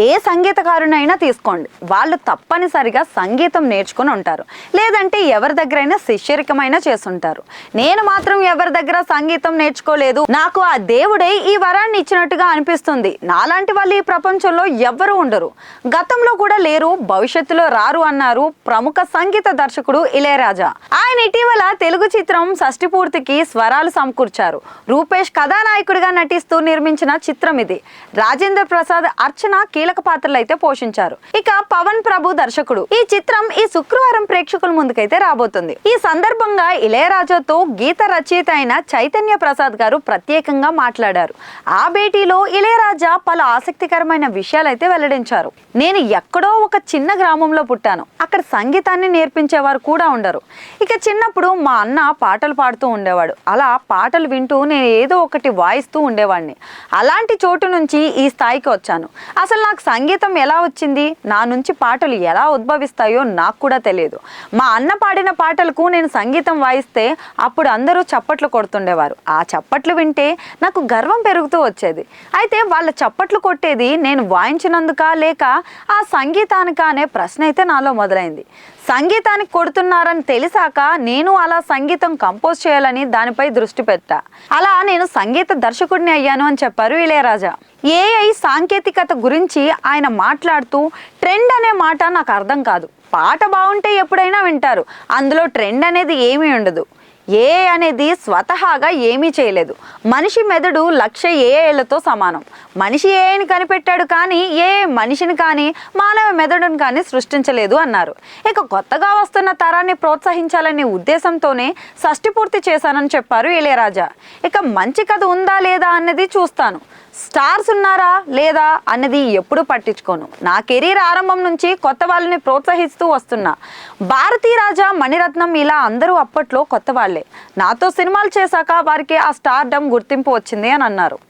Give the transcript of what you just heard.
ఏ సంగీతకారునైనా తీసుకోండి, వాళ్ళు తప్పనిసరిగా సంగీతం నేర్చుకుని ఉంటారు, లేదంటే ఎవరి దగ్గరైనా శిష్యరికమైనా చేసుంటారు. నేను మాత్రం ఎవరి దగ్గర సంగీతం నేర్చుకోలేదు. నాకు ఆ దేవుడే ఈ వరాన్ని ఇచ్చినట్టుగా అనిపిస్తుంది. నాలాంటి వాళ్ళు ఈ ప్రపంచంలో ఎవ్వరూ ఉండరు, గతంలో కూడా లేరు, భవిష్యత్తులో రారు అన్నారు ప్రముఖ సంగీత దర్శకుడు ఇళయరాజా. ఆయన ఇటీవల తెలుగు చిత్రం షష్ఠి పూర్తికి స్వరాలు సమకూర్చారు. రూపేష్ కథానాయకుడిగా నటిస్తూ నిర్మించిన చిత్రం ఇది. రాజేంద్ర ప్రసాద్, అర్చన కీలక పాత్రలు అయితే పోషించారు. ఇక పవన్ ప్రభు దర్శకుడు. ఈ చిత్రం ఈ శుక్రవారం ప్రేక్షకుల ముందుకైతే రాబోతుంది. ఈ సందర్భంగా ఇళయరాజాతో గీత రచయిత అయిన చైతన్య ప్రసాద్ గారు ప్రత్యేకంగా మాట్లాడారు. ఆ భేటీలో ఇళయరాజా పలు ఆసక్తికరమైన విషయాలు అయితే వెల్లడించారు. నేను ఎక్కడో ఒక చిన్న గ్రామంలో పుట్టాను. అక్కడ సంగీతాన్ని నేర్పించేవారు కూడా ఉండరు. ఇక చిన్నప్పుడు మా అన్న పాటలు పాడుతూ ఉండేవాడు. అలా పాటలు వింటూ నేను ఏదో ఒకటి వాయిస్తూ ఉండేవాడిని. అలాంటి చోటు నుంచి ఈ స్థాయికి వచ్చాను. అసలు నాకు సంగీతం ఎలా వచ్చింది, నా నుంచి పాటలు ఎలా ఉద్భవిస్తాయో నాకు కూడా తెలియదు. మా అన్న పాడిన పాటలకు నేను సంగీతం వాయిస్తే అప్పుడు అందరూ చప్పట్లు కొడుతుండేవారు. ఆ చప్పట్లు వింటే నాకు గర్వం పెరుగుతూ వచ్చేది. అయితే వాళ్ళ చప్పట్లు కొట్టేది నేను వాయించినందుక లేక ఆ సంగీతానిక అనే ప్రశ్న అయితే నాలో మొదలైంది. సంగీతానికి కొడుతున్నారని తెలిసాక నేను అలా సంగీతం కంపోజ్ చేయాలని దానిపై దృష్టి పెట్టా. అలా నేను సంగీత దర్శకుడిని అయ్యాను అని చెప్పారు ఇళయరాజా. ఏఐ సాంకేతికత గురించి ఆయన మాట్లాడుతూ ట్రెండ్ అనే మాట నాకు అర్థం కాదు. పాట బాగుంటే ఎప్పుడైనా వింటారు, అందులో ట్రెండ్ అనేది ఏమీ ఉండదు. ఏ అనేది స్వతహాగా ఏమీ చేయలేదు. మనిషి మెదడు 1,00,000 ఏఐలతో సమానం. మనిషి ఏఐని కనిపెట్టాడు కానీ ఏ మనిషిని కానీ మానవ మెదడును కానీ సృష్టించలేదు అన్నారు. ఇక కొత్తగా వస్తున్న తరాన్ని ప్రోత్సహించాలనే ఉద్దేశంతోనే షష్ఠి పూర్తి చేశానని చెప్పారు ఇళయరాజా. ఇక మంచి కథ ఉందా లేదా అన్నది చూస్తాను, స్టార్స్ ఉన్నారా లేదా అన్నది ఎప్పుడు పట్టించుకోను. నా కెరీర్ ఆరంభం నుంచి కొత్త వాళ్ళని ప్రోత్సహిస్తూ వస్తున్నా. భారతీ రాజా, మణిరత్నం ఇలా అందరూ అప్పట్లో కొత్త వాళ్ళే. నాతో సినిమాలు చేశాక వారికి ఆ స్టార్డమ్ గుర్తింపు వచ్చింది అని అన్నారు.